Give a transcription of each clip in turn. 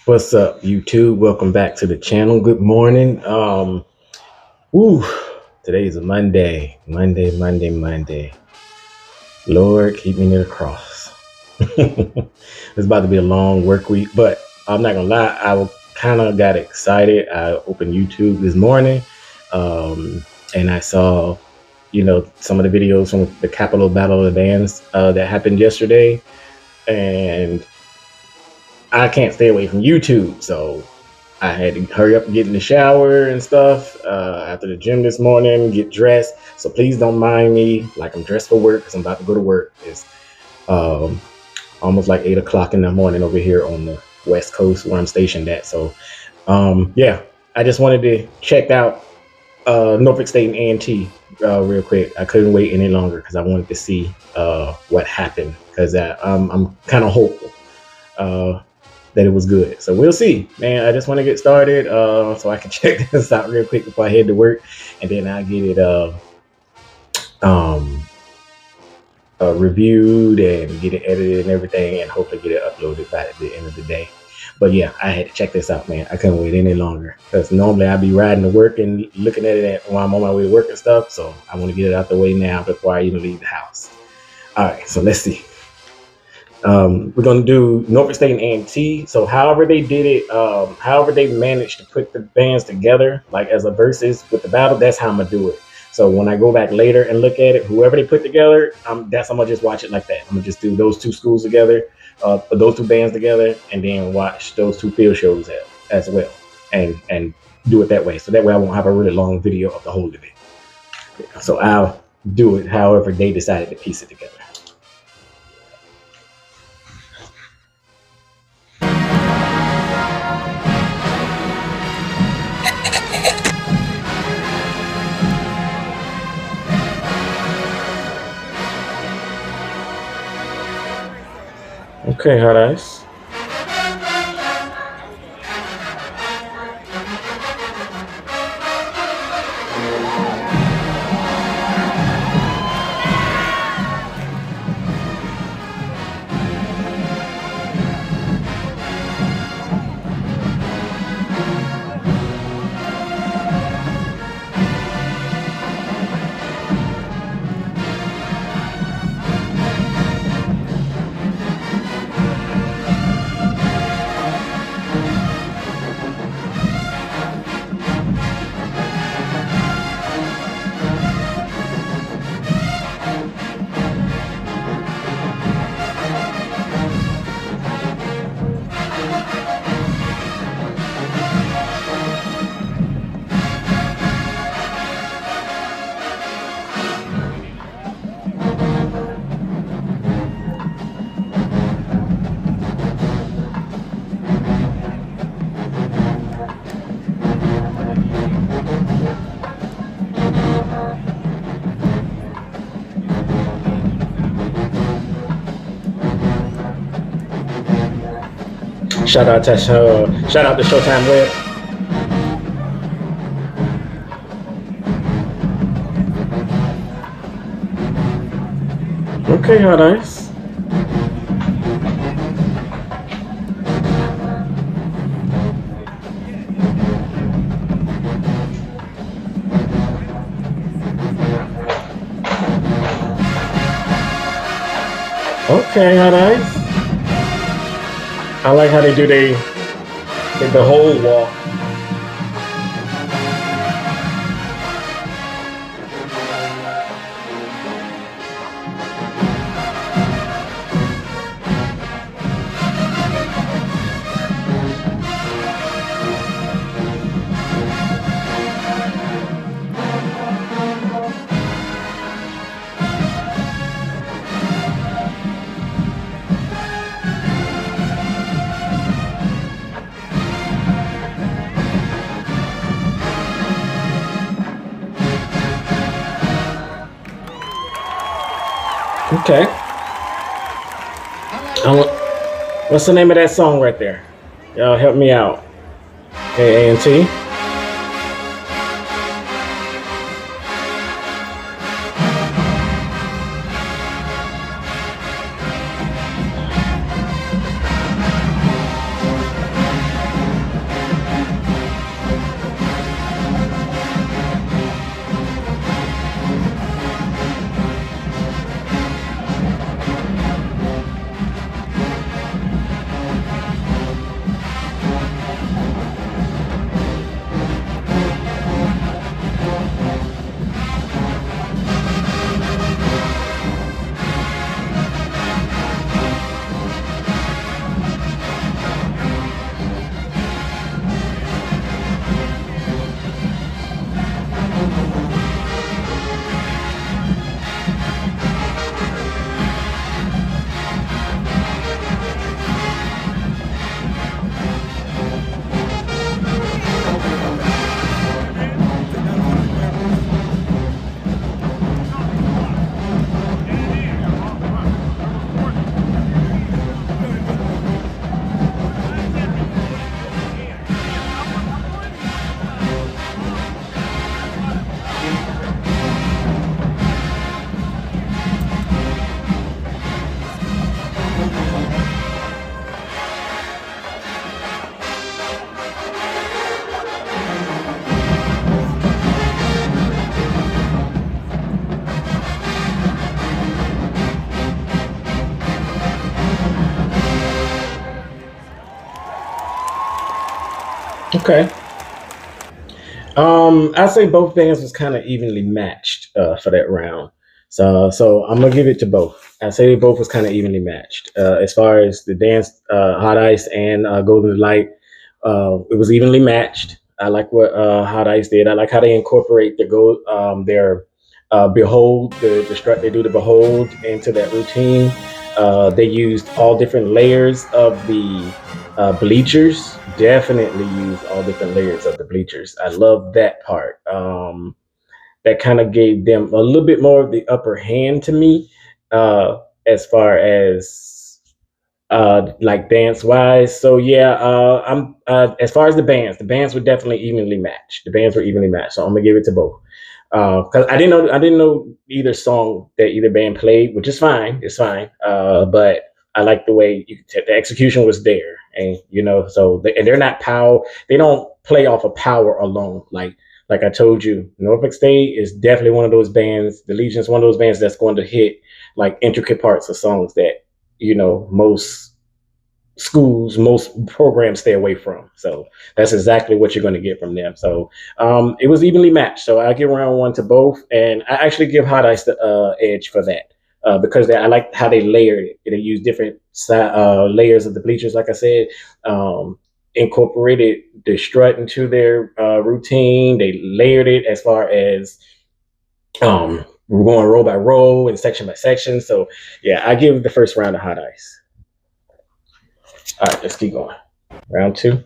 What's up, YouTube? Welcome back to the channel. Good morning. Woo, today's a Monday. Monday. Lord, keep me near the cross. It's about to be a long work week, but I'm not gonna lie, I kind of got excited. I opened YouTube this morning, and I saw, some of the videos from the Capitol Battle of the Bands that happened yesterday, and I can't stay away from YouTube, so I had to hurry up and get in the shower and stuff after the gym this morning, get dressed. So please don't mind me like I'm dressed for work because I'm about to go to work. It's almost like 8 o'clock in the morning over here on the West Coast where I'm stationed at. So yeah, I just wanted to check out Norfolk State and Nca&T real quick. I couldn't wait any longer because I wanted to see what happened because I'm kind of hopeful that it was good. So we'll see, man. I just want to get started so I can check this out real quick before I head to work, and then I'll get it reviewed and get it edited and everything, and hopefully get it uploaded by the end of the day. But yeah, I had to check this out, man. I couldn't wait any longer because normally I'd be riding to work and looking at it while I'm on my way to work and stuff. So I want to get it out the way now before I even leave the house. All right, so let's see. We're going to do Norfolk State and Nca&T. So however they did it, however they managed to put the bands together, like as a versus with the battle, that's how I'm going to do it. So when I go back later and look at it, whoever they put together, I'm going to just watch it like that. I'm going to just do those two schools together, those two bands together, and then watch those two field shows as well, and do it that way. So that way I won't have a really long video of the whole of it. So I'll do it however they decided to piece it together. Okay, hot ice. Shout out to Showtime Web. Okay, hot ice. Okay, hot ice. I like how they do the whole walk. Okay. What's the name of that song right there? Y'all help me out. Nca&T. Okay. I say both bands was kind of evenly matched for that round. So I'm gonna give it to both. I say they both was kind of evenly matched. As far as the dance, Hot Ice and Golden Light, it was evenly matched. I like what Hot Ice did. I like how they incorporate their behold, the strut they do the behold into that routine. They used all different layers of the bleachers. Definitely used all different layers of the bleachers. I love that part. That kind of gave them a little bit more of the upper hand to me, as far as like dance wise. So yeah, I'm as far as the bands were definitely evenly matched. The bands were evenly matched. So I'm gonna give it to both. Because I didn't know either song that either band played, which is fine. It's fine. But I like the way the execution was there, and and they're not power. They don't play off of power alone. Like I told you, Norfolk State is definitely one of those bands. The Legion is one of those bands that's going to hit like intricate parts of songs that most schools, most programs stay away from. So that's exactly what you're going to get from them. So it was evenly matched. So I give round one to both, and I actually give Hot Ice the edge for that. Because I like how they layered it. They used different layers of the bleachers, like I said, incorporated the strut into their routine. They layered it as far as we're going row by row and section by section. So yeah, I give the first round of Hot Ice. All right, let's keep going. Round two.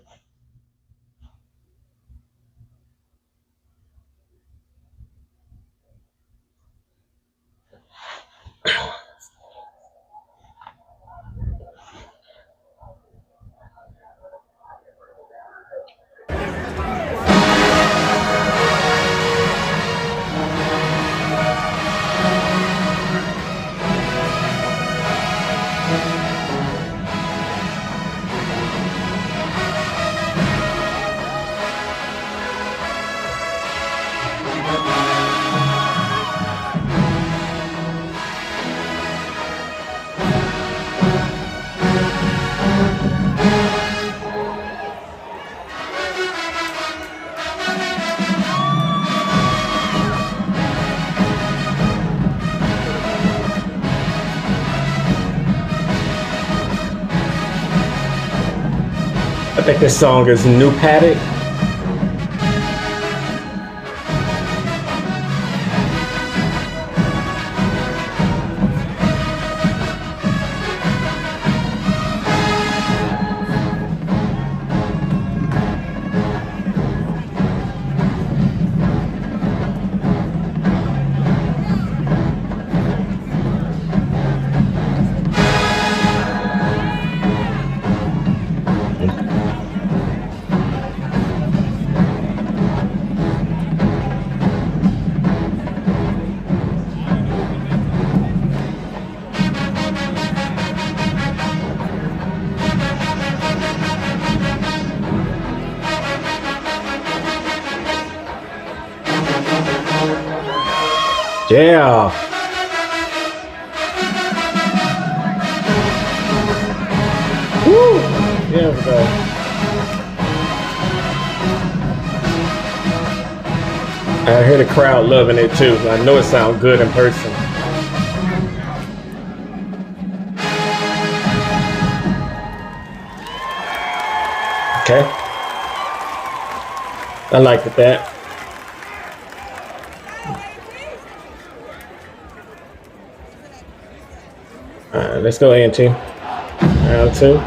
I think this song is New Paddock. Yeah. Woo! There we go. I hear the crowd loving it too. I know it sounds good in person. Okay. I liked it that. All right, let's go Nca&T. Round two.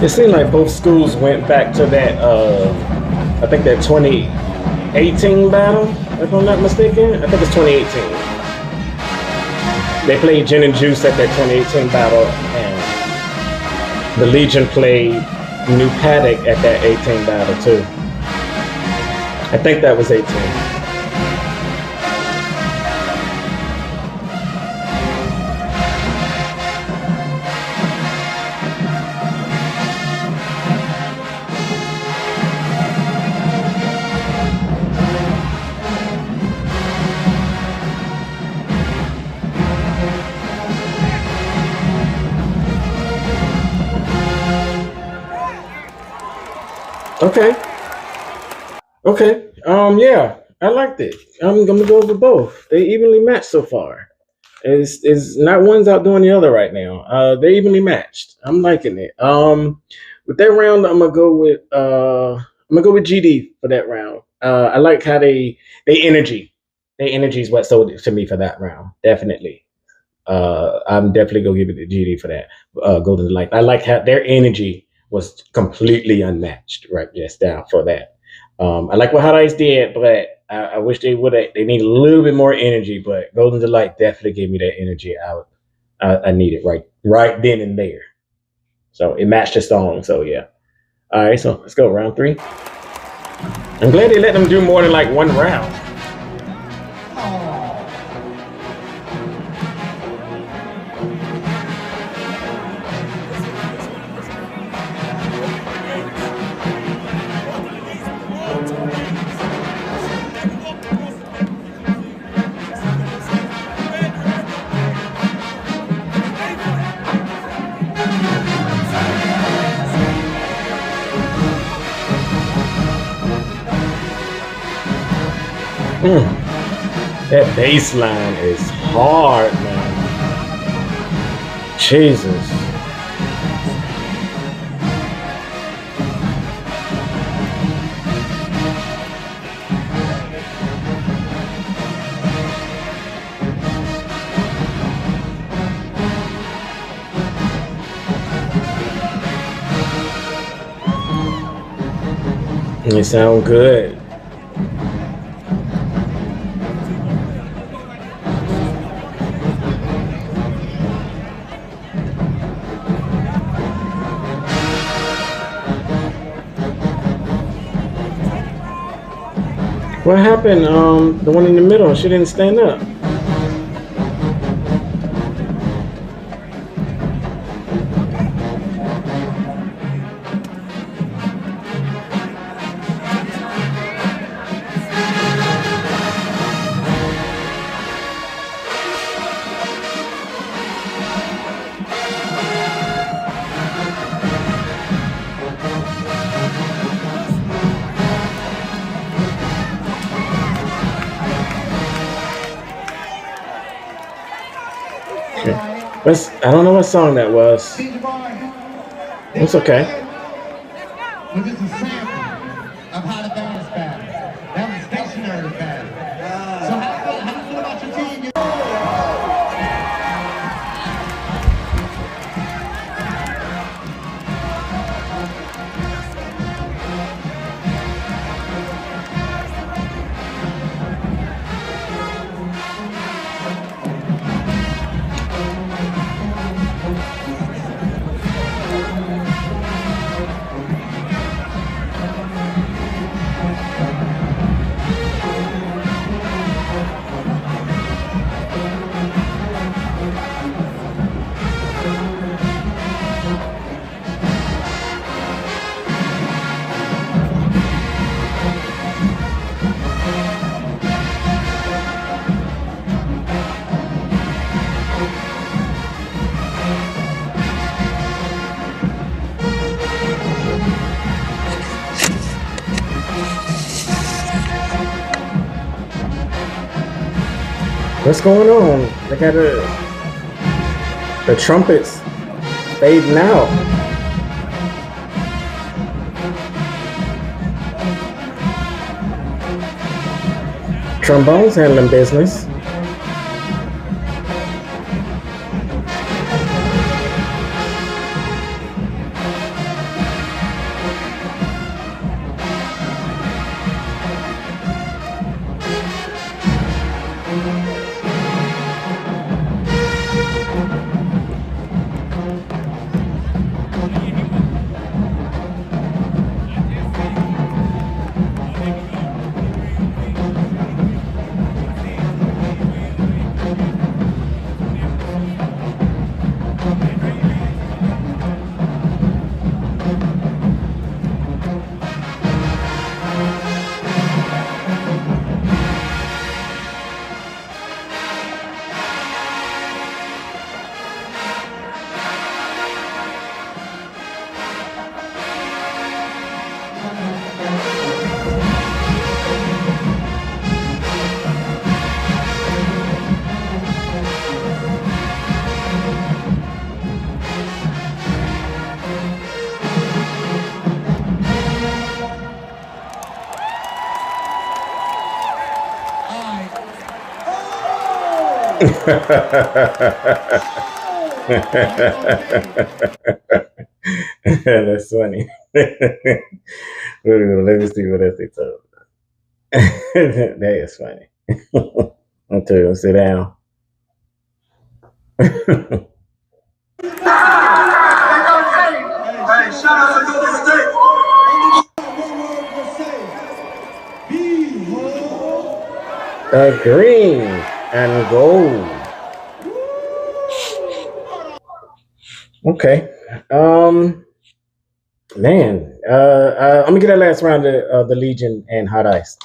It seemed like both schools went back to that. I think that 2018 battle, if I'm not mistaken. I think it's 2018. They played Gin and Juice at that 2018 battle, and the Legion played New Paddock at that 18 battle too. I think that was 18. Okay. Okay. Yeah, I liked it. I'm gonna go with both. They evenly matched so far. It's not one's outdoing the other right now. They're evenly matched. I'm liking it. With that round, I'm gonna go with GD for that round. I like how they energy. Their energy is what sold it to me for that round. Definitely. I'm definitely gonna give it to GD for that. Golden Light. I like how their energy was completely unmatched. Right, just down for that. I like what Hot Ice did, but I wish they would. They need a little bit more energy. But Golden Delight definitely gave me that energy I needed right then and there. So it matched the song. So yeah. All right, so let's go round 3. I'm glad they let them do more than like one round. That bass line is hard, man. Jesus. They sound good. What happened? The one in the middle, she didn't stand up. I don't know what song that was. It's okay. Well, this is a sample of how the band's battle. That was stationary battle. So how do you feel about your team? What's going on? They got the trumpets fading out. Trombone's handling business. That's funny. Let me see what else they told. That is funny. I'm telling you, sit down. Hey, shout out to Norfolk State. Green and gold. Okay. Man, I'm gonna get that last round of the Legion and Hot Ice.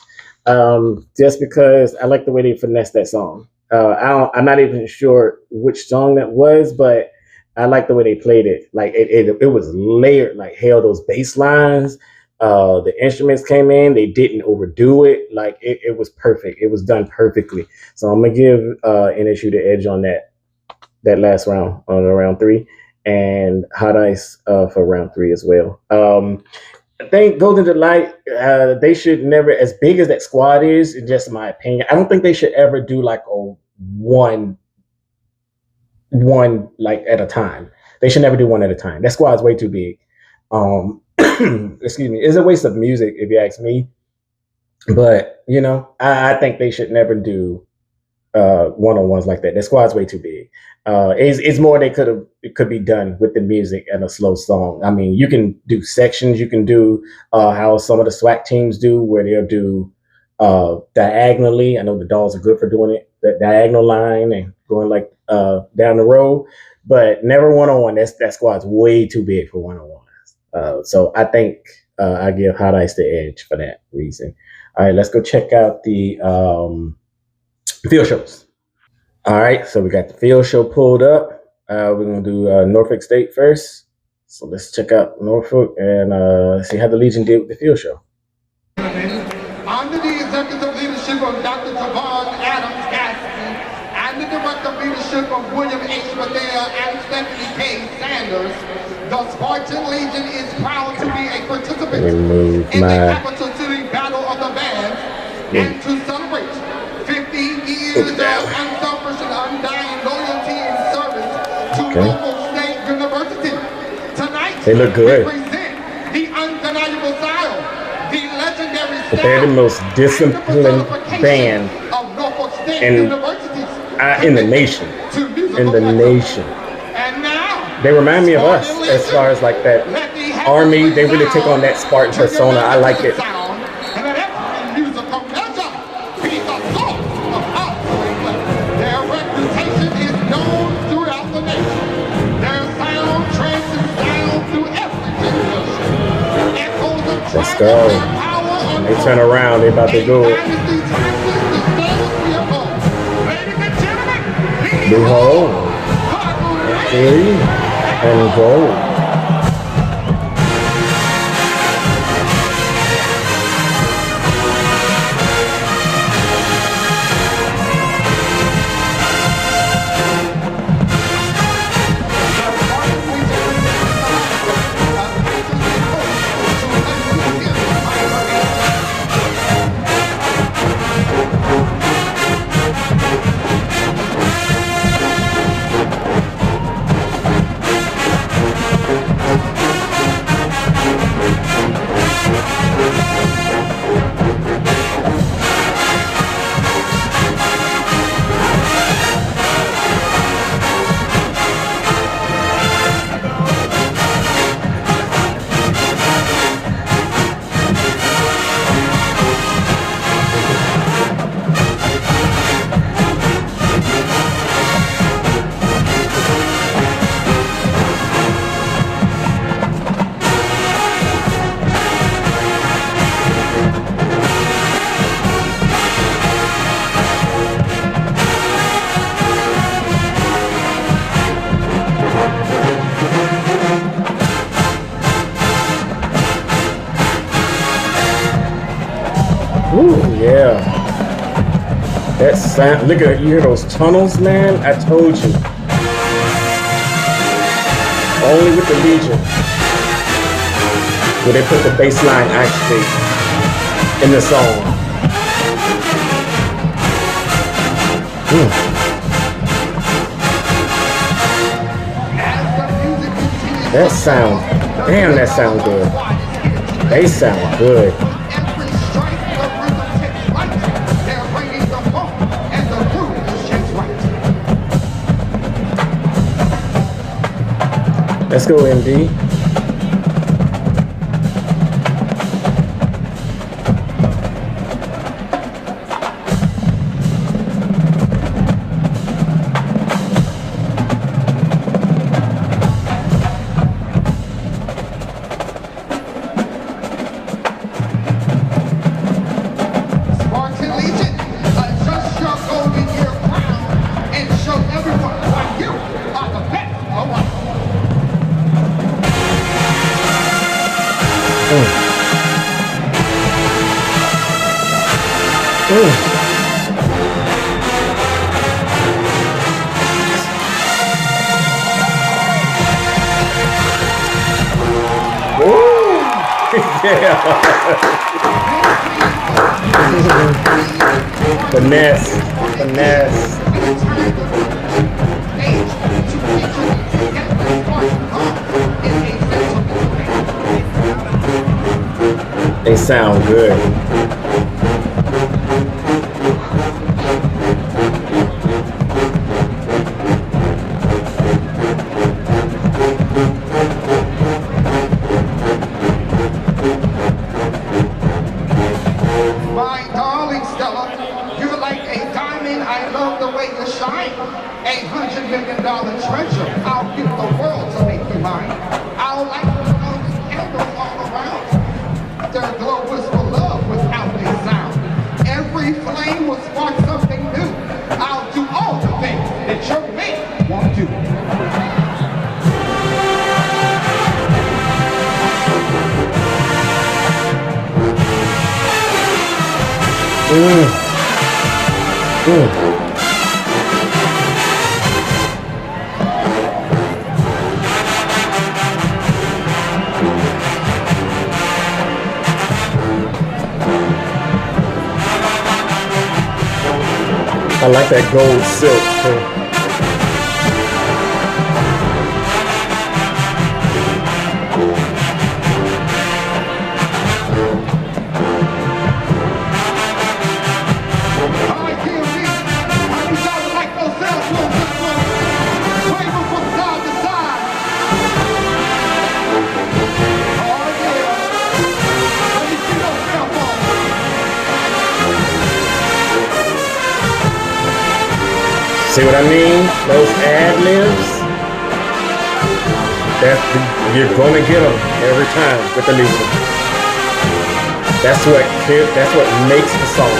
Just because I like the way they finessed that song. I'm not even sure which song that was, but I like the way they played it. Like it was layered like hell. Those bass lines, the instruments came in. They didn't overdo it. Like it was perfect. It was done perfectly. So I'm gonna give NSU the edge on that last round on round three, and Hot Ice for round three as well. I think Golden Delight, they should never, as big as that squad is, in just my opinion, I don't think they should ever do like a one like at a time. They should never do one at a time. That squad's way too big. Excuse me. It's a waste of music if you ask me. But I think they should never do one-on-ones like that. The squad's way too big. It's more it could be done with the music and a slow song. I mean, you can do sections. You can do how some of the SWAC teams do, where they'll do diagonally. I know the Dolls are good for doing it, that diagonal line and going like down the road, but never one-on-one. That squad's way too big for one-on-ones. So I think I give Hot Ice the edge for that reason. All right, let's go check out the field shows. All right, so we got the field show pulled up. We're gonna do Norfolk State first. So let's check out Norfolk and see how the Legion did with the field show. Under the executive leadership of Dr. Javon Adams Gaston and the directive leadership of William H. Madea and Stephanie K. Sanders, the Spartan Legion is proud to be a participant in the Capital City Battle of the Bands and to celebrate 50 years of unselfish and undying loyalty and service to Norfolk State University. Tonight, they look good. We present the undeniable style, the legendary style, they're the most disciplined band of Norfolk State in the nation. In the nation. And now, they remind me of us as far as like that army. They really take on that Spartan persona. I like it. Let's go. When they turn around, they about to go. Behold, 3 and gold. sound. Look at, you hear those tunnels, man? I told you. Only with the Legion where they put the bass line actually in the song. That sound, damn, that sound good. They sound good. Let's go, MD. Spartan Legion, adjust your golden year crown and show everyone why you are the best around. Yeah. Finesse. They sound good. My darling Stella, you're like a diamond. I love the way you shine. $800 million treasure. I'll give the world to make you mine. I'll light the candles all around. Their glow was for love without a sound. Every flame will spark something new. I'll do all the things that your mate won't do. I like that gold silk too. See what I mean? Those ad-libs, you're gonna get them every time with the Legion. That's what makes the song.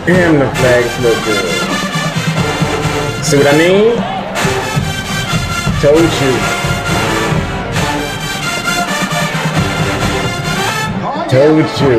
Damn, the flags look good. See what I mean? Told you. Told you.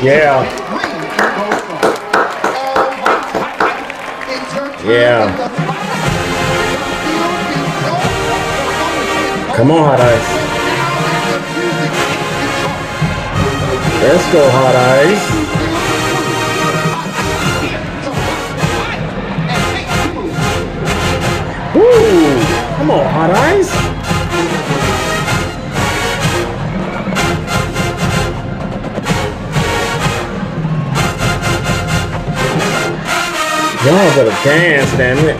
Yeah. Yeah. Come on, Hot Ice. Let's go, Hot Ice. Woo! Come on, Hot Ice. Y'all better dance, damn it.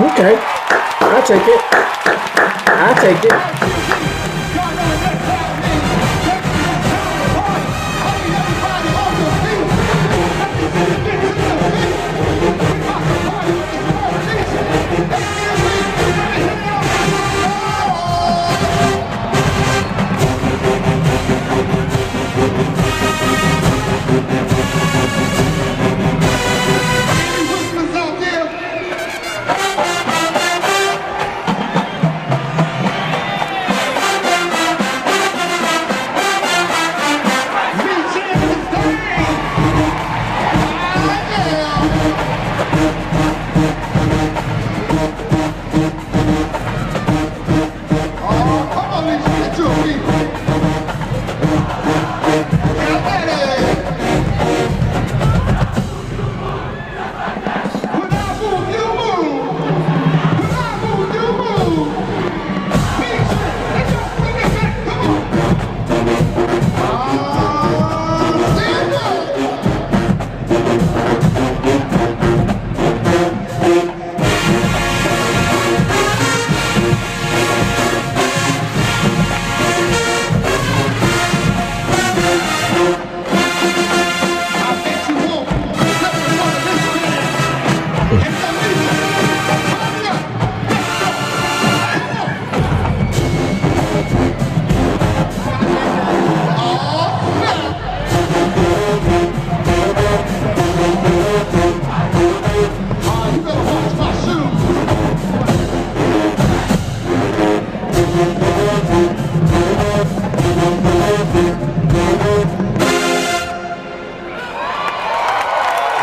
Okay, I'll take it. I'll take it.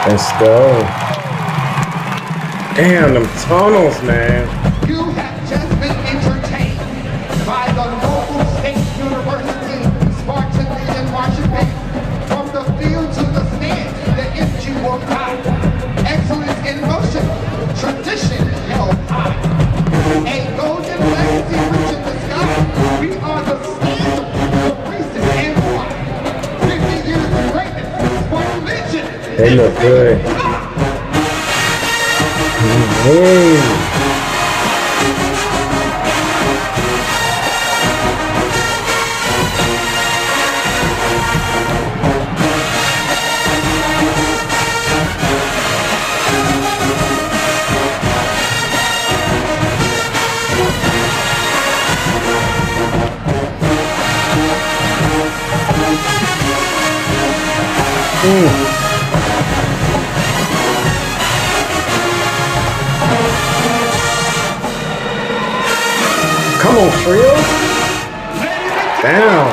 Let's go. Damn, them tunnels, man. You have just been entertained by the Norfolk State University Spartan in Washington. From the field to the stand, the energy will guide. Excellence in motion, tradition held high. A golden legacy reaching the sky. We are the standard for reason and why. 50 years of greatness, Spartan legend. They look good. Come on, Trio. Down.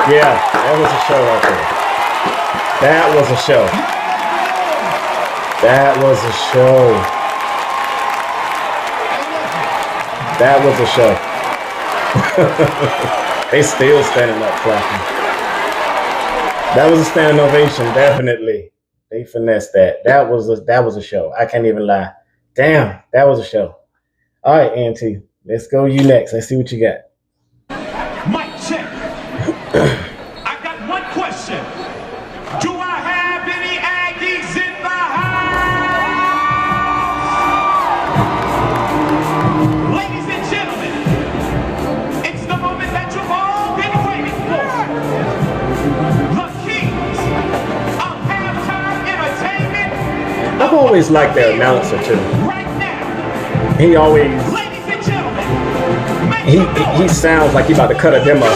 Yeah, that was a show right there. That was a show. That was a show. That was a show. They still standing up clapping. That was a standing ovation, definitely. They finessed that. That was a show. I can't even lie. Damn, that was a show. All right, Auntie. Let's go. You next. Let's see what you got. Mic check. I got one question. Do I have any Aggies in the house? Ladies and gentlemen, it's the moment that you've all been waiting for. The kings of halftime entertainment. I've always liked the announcer too. Right now, He always ladies and gentlemen, make he some noise. he sounds like he about to cut a demo.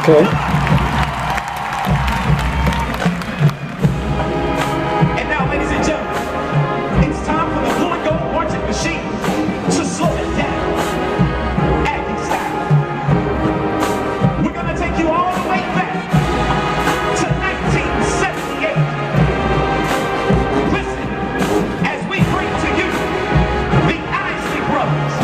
Okay. And now, ladies and gentlemen, it's time for the blue and gold marching machine to slow it down. Acting style. We're gonna take you all the way back to 1978. Listen, as we bring to you the Isley Brothers.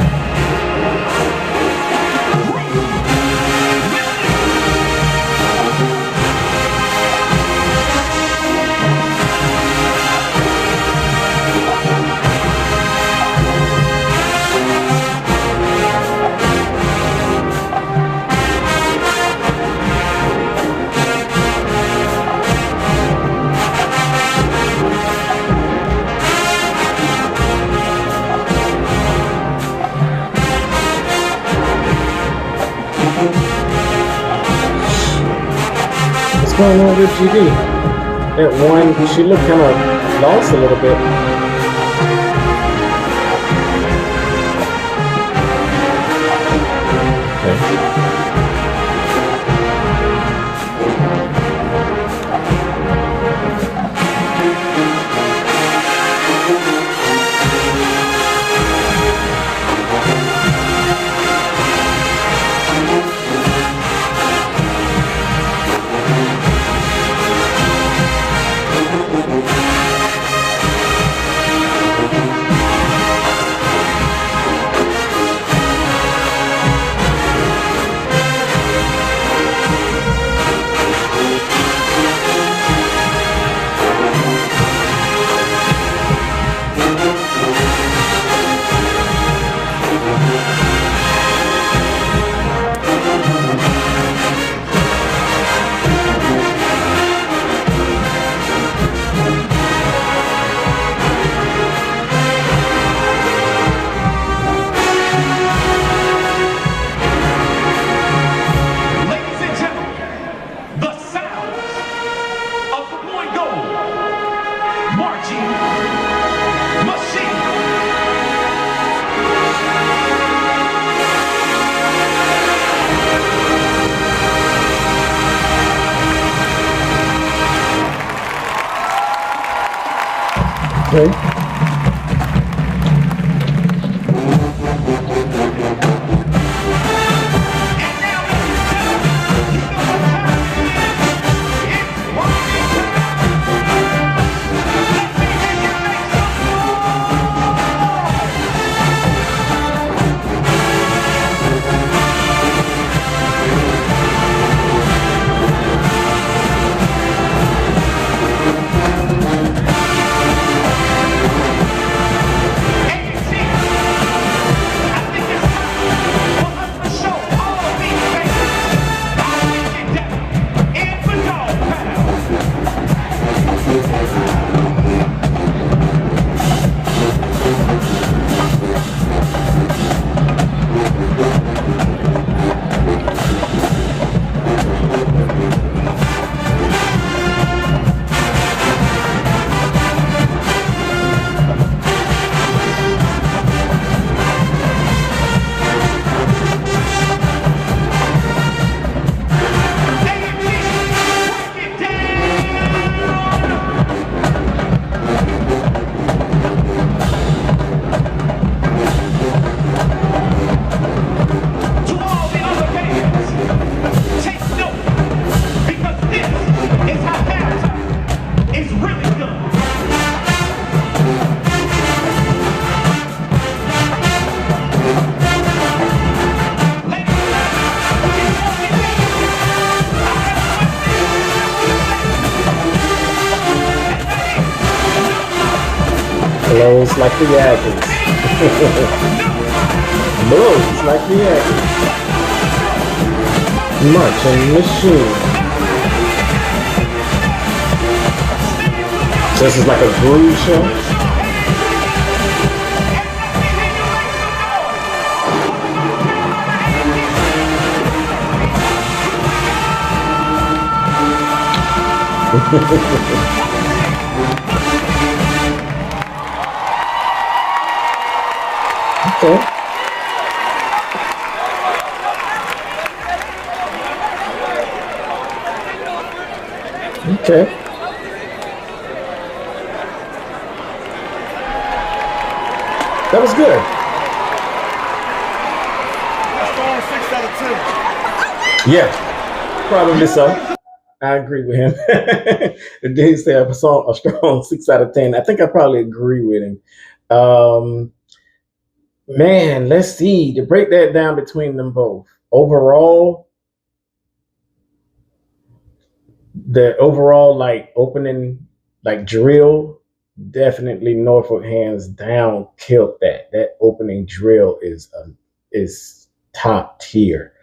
What's going on with GD? That one, she looked kind of lost a little bit. Okay. Okay. Blows like the Yankees. Blows like the Yankees. Marching machine. This is like a groove show. Okay. Okay, that was good. Yeah, probably so. I agree with him. He said a strong 6 out of 10. I think I probably agree with him. Um, Man, let's see to break that down between them both. The overall like opening like drill, definitely Norfolk hands down killed that. That opening drill is top tier.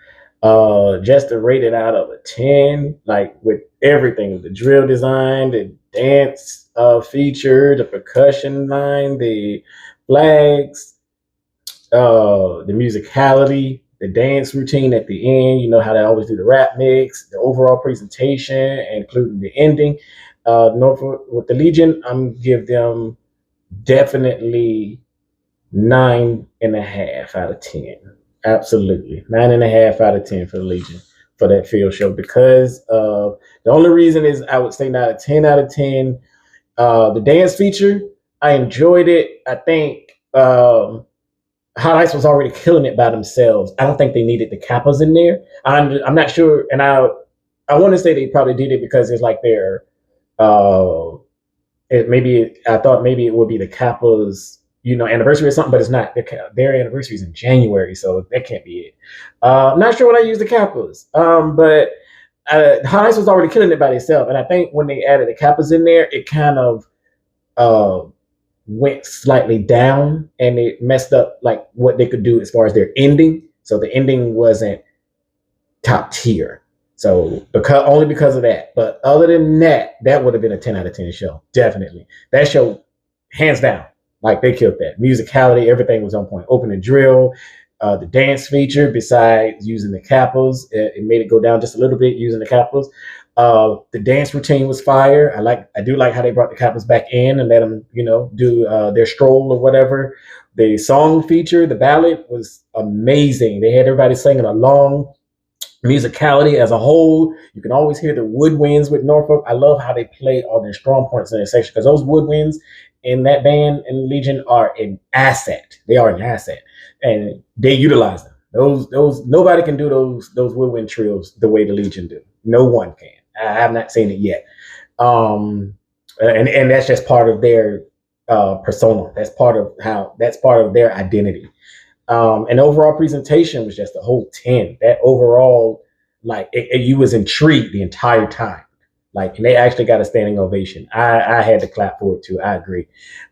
Just to rate it out of a 10, like with everything, the drill design, the dance feature, the percussion line, the flags, the musicality, the dance routine at the end. You know how they always do the rap mix, the overall presentation, including the ending. Norfolk with the Legion, I'm gonna give them definitely 9.5 out of 10. Absolutely, 9.5 out of 10 for the Legion for that field show because the only reason is I would say not a 10 out of 10. The dance feature, I enjoyed it. I think Highlights was already killing it by themselves. I don't think they needed the Kappas in there. I'm not sure, and I want to say they probably did it because it's like their uh, maybe I thought maybe it would be the Kappas anniversary or something, but it's not. Their anniversary is in January, so that can't be it. Not sure when I used the Kappas, but Highlights was already killing it by itself, and I think when they added the Kappas in there, it kind of uh, went slightly down and it messed up like what they could do as far as their ending. So the ending wasn't top tier. So because of that. But other than that, that would have been a 10 out of 10 show. Definitely. That show, hands down, like they killed that. Musicality, everything was on point. Opening drill, the dance feature, besides using the Kappas, it made it go down just a little bit using the Kappas. The dance routine was fire. I do like how they brought the Kappas back in and let them, do their stroll or whatever. The song feature, the ballad, was amazing. They had everybody singing along. Musicality as a whole, you can always hear the woodwinds with Norfolk. I love how they play all their strong points in that section because those woodwinds in that band in Legion are an asset. They are an asset, and they utilize them. Those nobody can do those woodwind trills the way the Legion do. No one can. I have not seen it yet. And that's just part of their persona. That's part of their identity. And overall presentation was just a whole 10. That overall, you was intrigued the entire time. And they actually got a standing ovation. I had to clap for it too. I agree.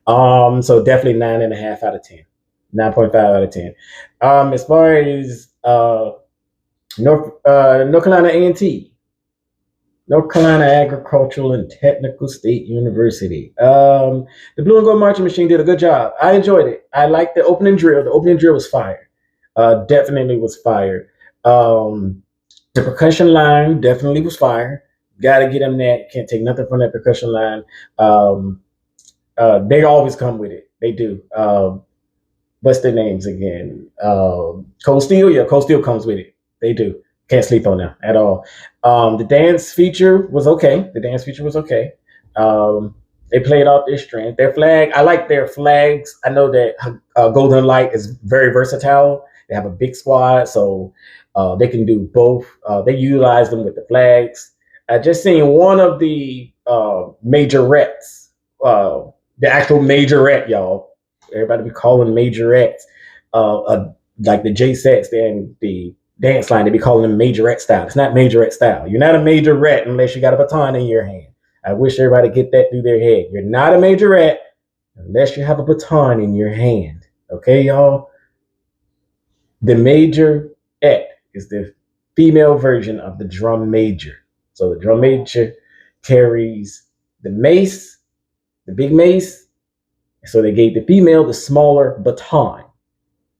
So definitely 9.5 out of 10. 9.5 out of 10. As far as North Carolina A&T, North Carolina Agricultural and Technical State University. The Blue and Gold Marching Machine did a good job. I enjoyed it. I liked the opening drill. The opening drill was fire. Definitely was fire. The percussion line definitely was fire. Got to get them that. Can't take nothing from that percussion line. They always come with it. They do. What's their names again? Cold Steel. Yeah, Cold Steel comes with it. They do. Can't sleep on them at all. The dance feature was okay. They played off their strength. Their flag, I like their flags. I know that Golden Light is very versatile. They have a big squad, so they can do both. They utilize them with the flags. I just seen one of the majorettes, the actual majorette, y'all. Everybody be calling majorettes, like the J-sets and the dance line, they be calling them majorette style. It's not majorette style. You're not a majorette unless you got a baton in your hand. I wish everybody get that through their head. You're not a majorette unless you have a baton in your hand. Okay, y'all? The majorette is the female version of the drum major. So the drum major carries the mace, the big mace. So they gave the female the smaller baton.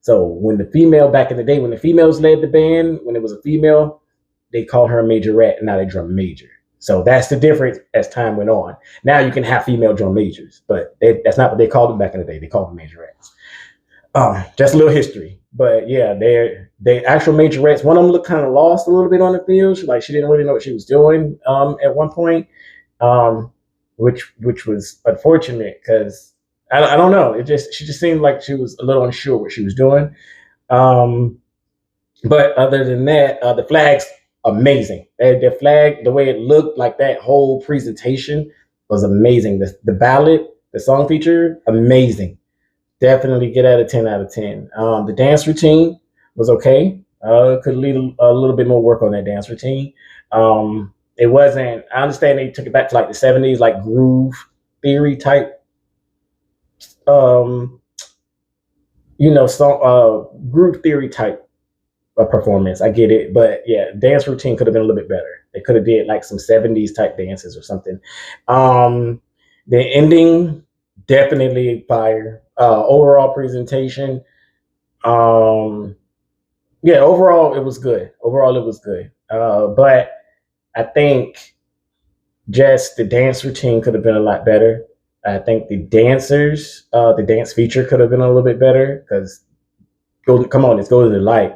So when the female, back in the day, when the females led the band, when it was a female, they called her a majorette, and now they drum major. So that's the difference as time went on. Now you can have female drum majors, but that's not what they called them back in the day. They called them majorettes. Just a little history. But yeah, they actual majorettes, one of them looked kind of lost a little bit on the field. She didn't really know what she was doing at one point. um, which was unfortunate because I don't know. She just seemed like she was a little unsure what she was doing. Um, but other than that, the flags amazing. The flag, the way it looked, like that whole presentation was amazing. The ballad, the song feature, amazing. Definitely get out of 10 out of 10. The dance routine was okay. Could lead a little bit more work on that dance routine. It wasn't. I understand they took it back to like the 70s, like groove theory type. Um, groove theory type a performance. I get it, but yeah, dance routine could have been a little bit better. They could have did like some 70s type dances or something. Um, the ending definitely fire. Overall presentation, um, yeah, overall it was good. Overall it was good. But I think just the dance routine could have been a lot better. I think the dance feature could have been a little bit better because come on, it's go to the light.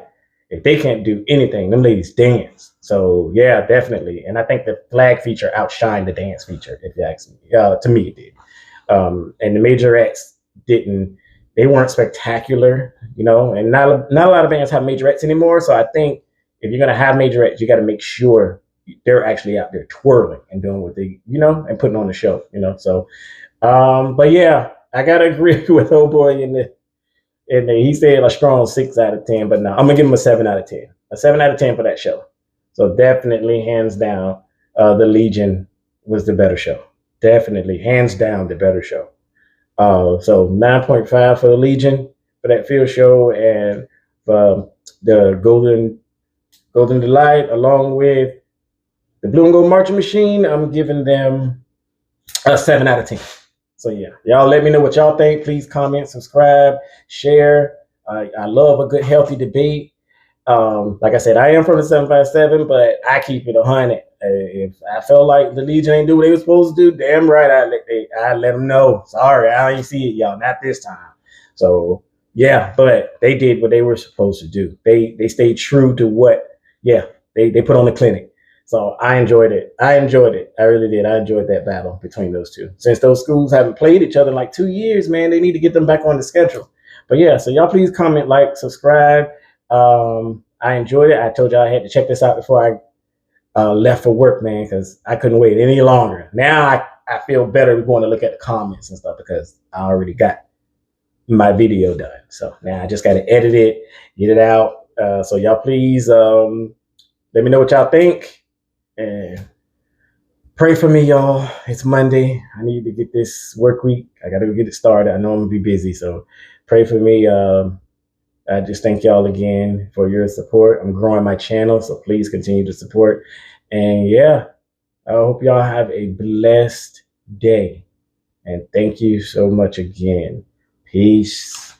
If they can't do anything, them ladies dance. So yeah, definitely. And I think the flag feature outshined the dance feature, if you ask me. To me, it did. And the majorettes didn't. They weren't spectacular, and not a lot of bands have majorettes anymore. So I think if you're gonna have majorettes, you got to make sure they're actually out there twirling and doing what they, and putting on the show, So, but yeah, I gotta agree with old boy and he said a strong 6 out of 10, but no, I'm gonna give him a 7 out of 10. A 7 out of 10 for that show. So definitely, hands down, the Legion was the better show. Definitely, hands down, the better show. So 9.5 for the Legion for that field show, and the Golden Delight, along with the Blue and Gold Marching Machine, I'm giving them a 7 out of 10. So yeah, y'all let me know what y'all think. Please comment, subscribe, share. I love a good, healthy debate. Like I said, I am from the 757, but I keep it 100. If I felt like the Legion ain't do what they were supposed to do, damn right, I let them know. Sorry, I ain't see it, y'all, not this time. So yeah, but they did what they were supposed to do. They stayed true to what, yeah, they put on the clinic. So I enjoyed it. I really did. I enjoyed that battle between those two. Since those schools haven't played each other in like 2 years, man, they need to get them back on the schedule. But yeah, so y'all please comment, like, subscribe. I enjoyed it. I told y'all I had to check this out before I left for work, man, because I couldn't wait any longer. Now I feel better going to look at the comments and stuff because I already got my video done. So now I just got to edit it, get it out. So y'all please let me know what y'all think. And pray for me, y'all. It's Monday. I need to get this work week. I got to get it started. I know I'm going to be busy. So pray for me. I just thank y'all again for your support. I'm growing my channel, so please continue to support. And yeah, I hope y'all have a blessed day. And thank you so much again. Peace.